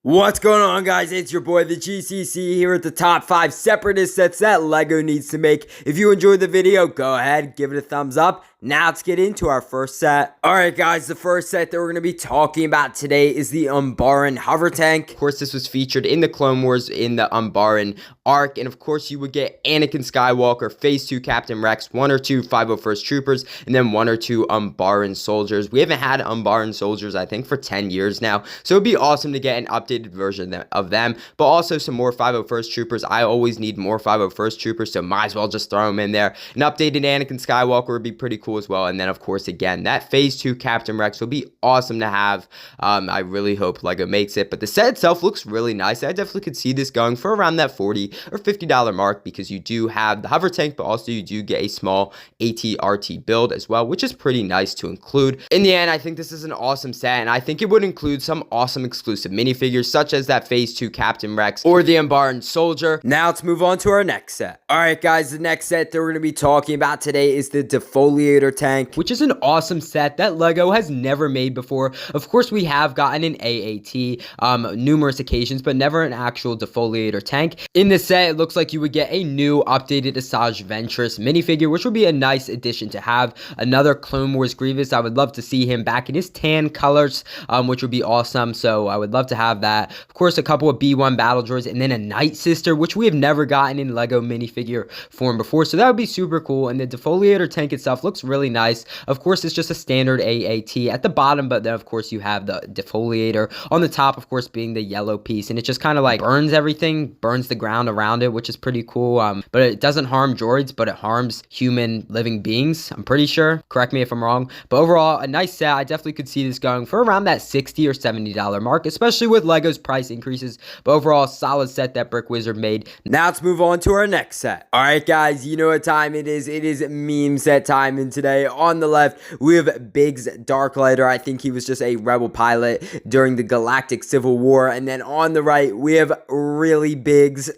What's going on, guys? It's your boy the GCC here at the top 5 separatist sets that LEGO needs to make. If you enjoyed the video, go ahead, give it a thumbs up. Now let's get into our first set. Alright guys, the first set that we're going to be talking about today is the Umbaran Hover Tank. Of course, this was featured in the Clone Wars in the Umbaran arc, and of course you would get Anakin Skywalker, Phase 2 Captain Rex, 1 or 2 501st Troopers, and then 1 or 2 Umbaran Soldiers. We haven't had Umbaran Soldiers, I think, for 10 years now, so it'd be awesome to get an updated version of them, but also some more 501st Troopers. I always need more 501st Troopers, so might as well just throw them in there. An updated Anakin Skywalker would be pretty cool as well, and then of course again that Phase 2 Captain Rex will be awesome to have. I really hope LEGO makes it, but the set itself looks really nice. I definitely could see this going for around that $40 or $50 mark, because you do have the hover tank, but also you do get a small AT-RT build as well, which is pretty nice to include. In the end, I think this is an awesome set, and I think it would include some awesome exclusive minifigures such as that Phase 2 Captain Rex or the Umbaran Soldier. Now let's move on to our next set. Alright guys, the next set that we're going to be talking about today is the Defoliator Tank, which is an awesome set that LEGO has never made before. Of course, we have gotten an AAT numerous occasions, but never an actual Defoliator Tank. In this set, it looks like you would get a new updated Asajj Ventress minifigure, which would be a nice addition to have. Another Clone Wars Grievous. I would love to see him back in his tan colors, which would be awesome, so I would love to have that. Of course, a couple of B1 battle droids, and then a Night Sister, which we have never gotten in LEGO minifigure form before, so that would be super cool. And the Defoliator Tank itself looks really nice. Of course, it's just a standard AAT at the bottom, but then of course you have the Defoliator on the top, of course, being the yellow piece, and it just kind of like burns everything, burns the ground around it, which is pretty cool. But it doesn't harm droids, but it harms human living beings, I'm pretty sure. Correct me if I'm wrong. But overall, a nice set. I definitely could see this going for around that $60 or $70 mark, especially with LEGO's price increases. But overall, solid set that Brick Wizard made. Now let's move on to our next set. Alright guys, you know what time it is. It is meme set time, and today on the left we have Biggs Darklighter. I think he was just a rebel pilot during the Galactic Civil War. And then on the right we have Really Biggs.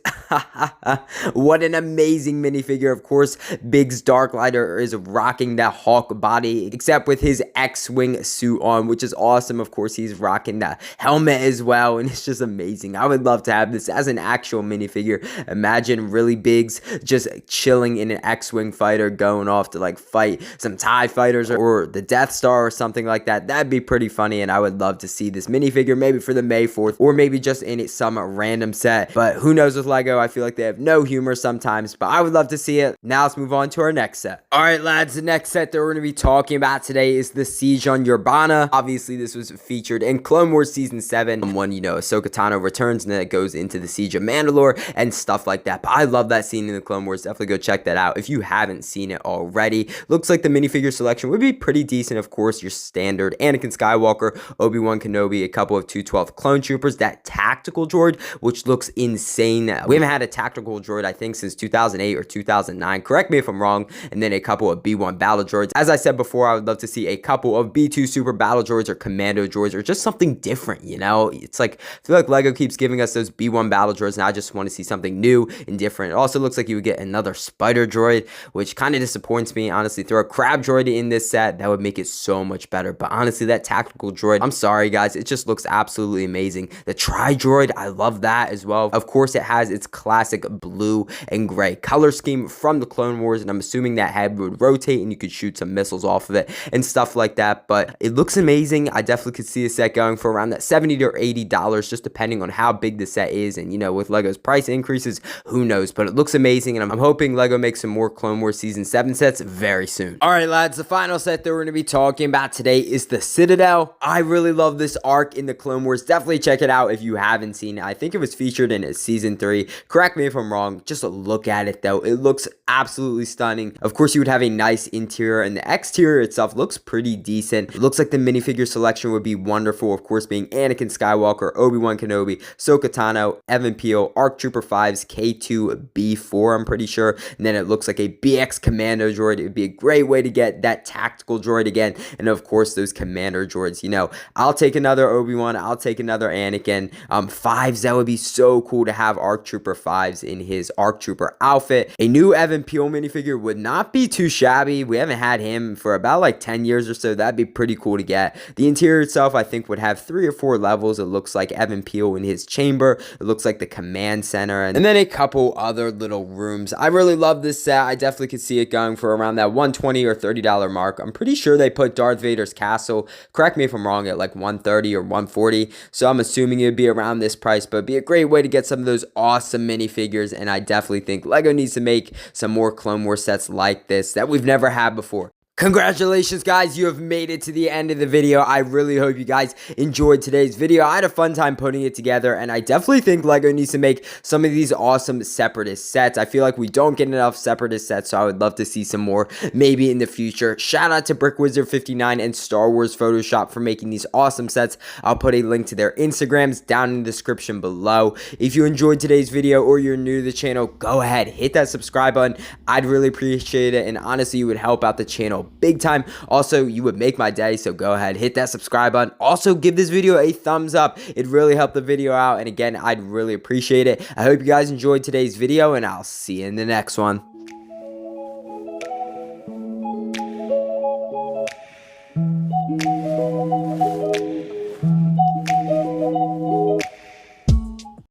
What an amazing minifigure. Of course, Biggs Darklighter is rocking that Hawk body, except with his X-Wing suit on, which is awesome. Of course, he's rocking that helmet as well, and it's just amazing. I would love to have this as an actual minifigure. Imagine Really Biggs just chilling in an X-Wing fighter, going off to like fight some TIE fighters or the Death Star or something like that. That'd be pretty funny, and I would love to see this minifigure maybe for the May 4th, or maybe just in some random set. But who knows with LEGO? I feel like they have no humor sometimes, but I would love to see it. Now let's move on to our next set. Alright lads, the next set that we're going to be talking about today is the Siege on Urbana. Obviously, this was featured in Clone Wars Season 7 when, you know, Ahsoka Tano returns, and then it goes into the Siege of Mandalore and stuff like that. But I love that scene in the Clone Wars. Definitely go check that out if you haven't seen it already. Looks like the minifigure selection would be pretty decent. Of course, your standard Anakin Skywalker, Obi-Wan Kenobi, a couple of 212th Clone Troopers, that tactical droid, which looks insane. We haven't had a tactical droid, I think, since 2008 or 2009. Correct me if I'm wrong. And then a couple of B1 battle droids. As I said before, I would love to see a couple of B2 super battle droids or commando droids, or just something different, you know? It's like, I feel like LEGO keeps giving us those B1 battle droids, and I just want to see something new and different. It also looks like you would get another spider droid, which kind of disappoints me, honestly. Throw a crab droid in this set, that would make it so much better. But honestly, that tactical droid, I'm sorry guys, it just looks absolutely amazing. The tri droid, I love that as well. Of course, it has its classic blue and gray color scheme from the Clone Wars, and I'm assuming that head would rotate and you could shoot some missiles off of it and stuff like that. But it looks amazing. I definitely could see a set going for around that $70 to $80, just depending on how big the set is. And, you know, with LEGO's price increases, who knows? But it looks amazing, and I'm hoping LEGO makes some more Clone Wars Season 7 sets very soon. Alright lads, the final set that we're going to be talking about today is the Citadel. I really love this arc in the Clone Wars. Definitely check it out if you haven't seen it. I think it was featured in Season 3. Correct me if I'm wrong. Just look at it though. It looks absolutely stunning. Of course, you would have a nice interior, and the exterior itself looks pretty decent. It looks like the minifigure selection would be wonderful. Of course, being Anakin Skywalker, Obi-Wan Kenobi, Ahsoka Tano, Evan Peel, ARC Trooper 5's K2B4, I'm pretty sure. And then it looks like a BX Commando droid. It would be a great way to get that tactical droid again. And of course, those commander droids. You know, I'll take another Obi-Wan. I'll take another Anakin. 5s, that would be so cool to have ARC Trooper Trooper 5s in his ARC Trooper outfit. A new Evan Peel minifigure would not be too shabby. We haven't had him for about like 10 years or so. That'd be pretty cool to get. The interior itself, I think, would have 3 or 4 levels. It looks like Evan Peel in his chamber. It looks like the command center, and then a couple other little rooms. I really love this set. I definitely could see it going for around that $120 or $30 mark. I'm pretty sure they put Darth Vader's castle, correct me if I'm wrong, at like $130 or $140. So I'm assuming it would be around this price, but it'd be a great way to get some of those awesome minifigures. And I definitely think LEGO needs to make some more Clone Wars sets like this that we've never had before. Congratulations, guys, you have made it to the end of the video. I really hope you guys enjoyed today's video. I had a fun time putting it together, and I definitely think LEGO needs to make some of these awesome Separatist sets. I feel like we don't get enough Separatist sets, so I would love to see some more maybe in the future. Shout out to BrickWizard59 and Star Wars Photoshop for making these awesome sets. I'll put a link to their Instagrams down in the description below. If you enjoyed today's video or you're new to the channel, go ahead, hit that subscribe button. I'd really appreciate it, and honestly, you would help out the channel big time. Also, you would make my day, so go ahead, hit that subscribe button. Also, give this video a thumbs up. It really helped the video out, and again, I'd really appreciate it. I hope you guys enjoyed today's video, and I'll see you in the next one.